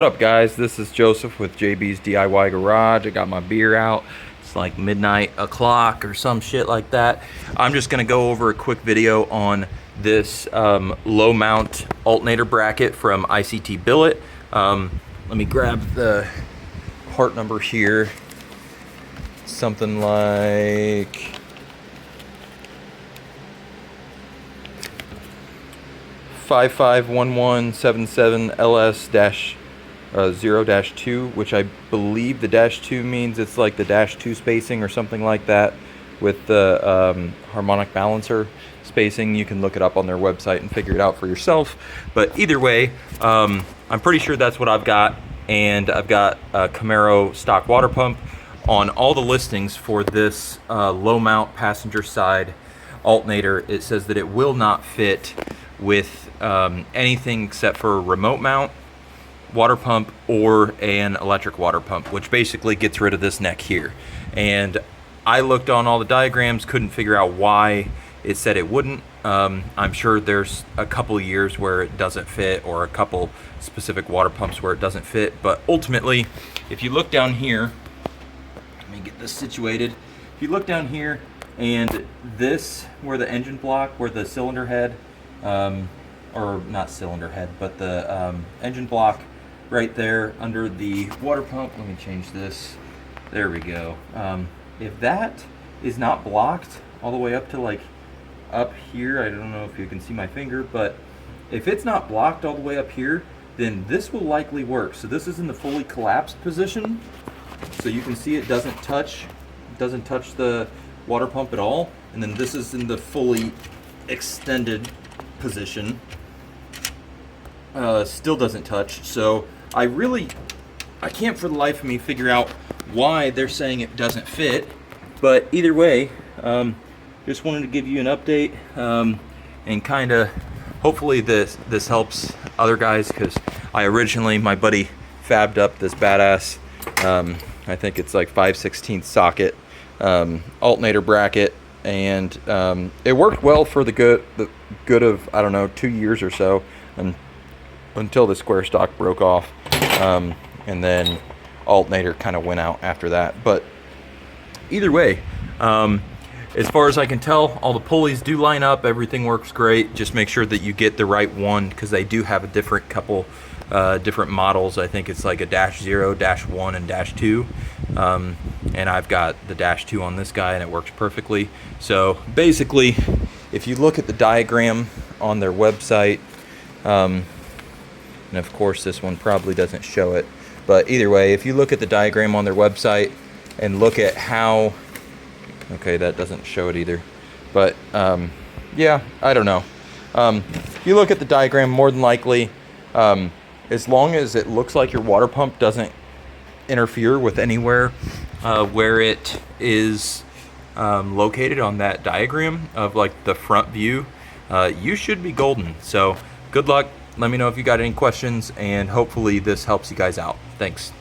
What up, guys? This is Joseph with JB's DIY Garage. I got my beer out. It's like midnight o'clock or some shit like that. I'm just gonna go over a quick video on this low mount alternator bracket from ICT Billet. Let me grab the part number here. Something like $551177LS-0-2, which I believe the -2 means it's like the -2 spacing or something like that with the harmonic balancer spacing. You can look it up on their website and figure it out for yourself. But either way, I'm pretty sure that's what I've got, and I've got a Camaro stock water pump. On all the listings for this low mount passenger side alternator, it says that it will not fit with anything except for a remote mount water pump or an electric water pump, which basically gets rid of this neck here. And I looked on all the diagrams, couldn't figure out why it said it wouldn't. I'm sure there's a couple years where it doesn't fit, or a couple specific water pumps where it doesn't fit, but ultimately, if you look down here, let me get this situated. If you look down here, and this, where the engine block, where the cylinder head, or not cylinder head, but the engine block right there under the water pump. Let me change this. There we go. If that is not blocked all the way up to like up here, I don't know if you can see my finger, but if it's not blocked all the way up here, then this will likely work. So this is in the fully collapsed position. So you can see it doesn't touch the water pump at all. And then this is in the fully extended position. Still doesn't touch. So I can't for the life of me figure out why they're saying it doesn't fit. But either way, just wanted to give you an update, and kind of hopefully this helps other guys, because my buddy fabbed up this badass, I think it's like 5/16 socket alternator bracket, and it worked well for the good of, I don't know, 2 years or so, and until the square stock broke off, and then alternator kind of went out after that. But either way, as far as I can tell, all the pulleys do line up, everything works great. Just make sure that you get the right one, because they do have a different couple different models. I think it's like a -0, -1, and -2, and I've got the -2 on this guy, and it works perfectly. So basically, if you look at the diagram on their website, and of course this one probably doesn't show it, but either way, if you look at the diagram on their website and look at how, okay, that doesn't show it either, but yeah, I don't know. If you look at the diagram, more than likely, as long as it looks like your water pump doesn't interfere with anywhere where it is located on that diagram of like the front view, you should be golden. So good luck. Let me know if you got any questions, and hopefully this helps you guys out. Thanks.